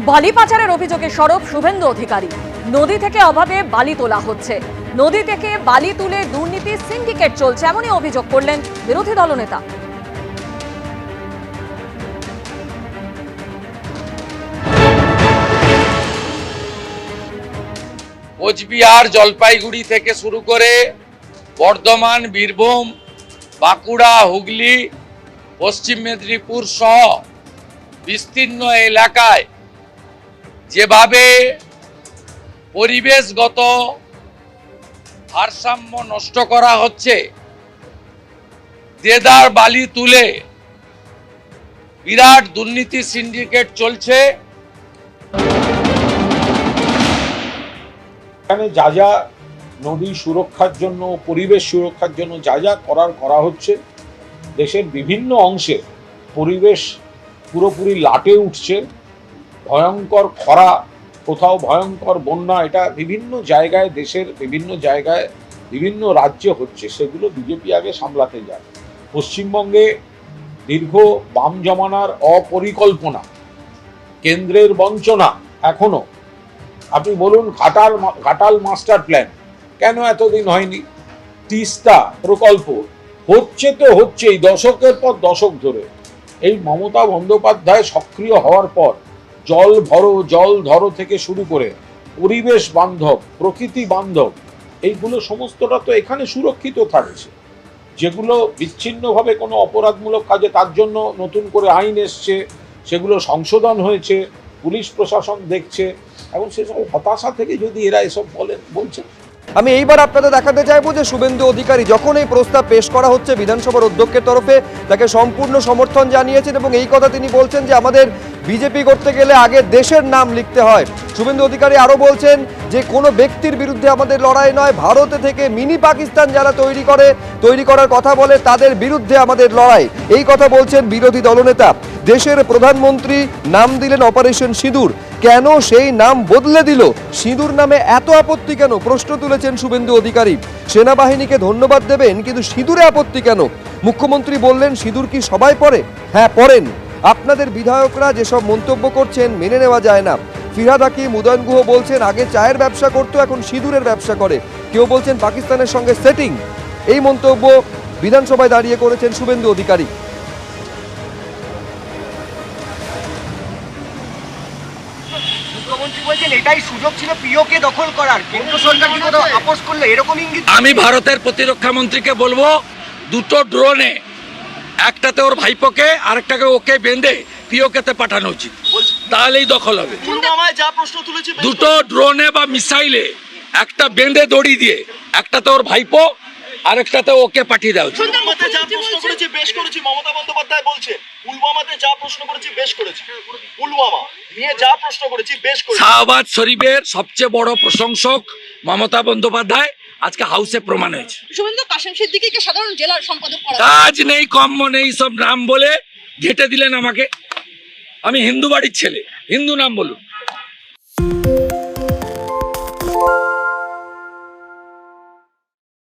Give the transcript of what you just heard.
বালি পাচারের অভিযোগে সরব শুভেন্দু অধিকারী। নদী থেকে অভাবে বালি তোলা হচ্ছে, নদী থেকে বালি তুলে দুর্নীতি সিন্ডিকেট চলছে, এমনই অভিযোগ করলেন বিরোধী দলনেতা। কোচবিহার, জলপাইগুড়ি থেকে শুরু করে বর্ধমান, বীরভূম, বাঁকুড়া, হুগলি, পশ্চিম মেদিনীপুর সহ বিস্তীর্ণ এলাকায় যেভাবে পরিবেশগত ভারসাম্য নষ্ট করা হচ্ছে, দেদার বালি তুলে বিরাট দুর্নীতি সিন্ডিকেট চলছে। এখানে যা যা নদী সুরক্ষার জন্য, পরিবেশ সুরক্ষার জন্য যা যা করা হচ্ছে, দেশের বিভিন্ন অংশে পরিবেশ পুরোপুরি লাটে উঠছে। ভয়ঙ্কর খরা, কোথাও ভয়ঙ্কর বন্যা, এটা বিভিন্ন জায়গায়, দেশের বিভিন্ন জায়গায় বিভিন্ন রাজ্যে হচ্ছে। সেগুলো বিজেপি আগে সামলাতে যায়। পশ্চিমবঙ্গে দীর্ঘ বাম জমানার অপরিকল্পনা, কেন্দ্রের বঞ্চনা এখনো। আপনি বলুন, ঘাটাল মাস্টার প্ল্যান কেন এতদিন হয়নি? তিস্তা প্রকল্প হচ্ছে তো হচ্ছেই, দশকের পর দশক ধরে। এই মমতা বন্দ্যোপাধ্যায় সক্রিয় হওয়ার পর জল ধরো থেকে শুরু করে পরিবেশ বান্ধব, প্রকৃতি বান্ধব, এইগুলো সমস্তটা তো এখানে সুরক্ষিত থাকছে। যেগুলো বিচ্ছিন্নভাবে কোনো অপরাধমূলক কাজে, তার জন্য নতুন করে আইন এসছে, সেগুলো সংশোধন হয়েছে, পুলিশ প্রশাসন দেখছে। এবং সেসব হতাশা থেকে যদি এরা এসব বলছেন। আমি এইবার আপনাদের দেখাতে চাইবো যে শুভেন্দু অধিকারী যখন এই প্রস্তাব পেশ করা হচ্ছে বিধানসভার অধ্যক্ষের তরফে, তাকে সম্পূর্ণ সমর্থন জানিয়েছেন এবং এই কথা তিনি বলছেন যে আমাদের বিজেপি করতে গেলে আগে দেশের নাম লিখতে হয়। শুভেন্দু অধিকারী আরও বলছেন যে কোনো ব্যক্তির বিরুদ্ধে আমাদের লড়াই নয়, ভারতে থেকে মিনি পাকিস্তান যারা তৈরি করার কথা বলে তাদের বিরুদ্ধে আমাদের লড়াই। এই কথা বলছেন বিরোধী দলনেতা। দেশের প্রধানমন্ত্রী নাম দিলেন অপারেশন সিঁদুর, কেন সেই নাম বদলে দিল? সিঁদুর নামে এত আপত্তি কেন? প্রশ্ন তুলেছেন শুভেন্দু অধিকারী। সেনাবাহিনীকে ধন্যবাদ দেবেন, কিন্তু সিঁদুরে আপত্তি কেন? মুখ্যমন্ত্রী বললেন, সিঁদুর কি সবাই পরে? হ্যাঁ, পরেন। আপনাদের বিধায়করা যেসব মন্তব্য করছেন মেনে নেওয়া যায় না। ফিরহাদ হাকিম, উদয়ন গুহ বলছেন আগে চায়ের ব্যবসা করতো, এখন সিঁদুরের ব্যবসা করে। কেউ বলছেন পাকিস্তানের সঙ্গে সেটিং। এই মন্তব্য বিধানসভায় দাঁড়িয়ে করেছেন শুভেন্দু অধিকারী। আমি ভারতের প্রতিরক্ষা মন্ত্রীকে বলবো, দুটো ড্রোনে, একটাতে ওর ভাইপোকে আরেকটাকে ওকে বেঁধে পিওকেতে পাঠানো উচিত, তাহলেই দখল হবে। দুটো ড্রোনে বা মিসাইলে একটা বেঁধে দড়ি দিয়ে, একটাতে ওর ভাইপো আরেকটাতে ওকে পাঠিয়ে দেওয়া উচিত। শাহবাজ শরীফের সবচেয়ে বড় প্রশংসক মমতা বন্দ্যোপাধ্যায় আজকে হাউসে প্রমাণ হয়েছে। সাধারণ জেলার সম্পাদক কাজ নেই, কম্ম নেই, সব নাম বলে ঘেঁটে দিলেন আমাকে। আমি হিন্দু বাড়ির ছেলে, হিন্দু নাম বলুন।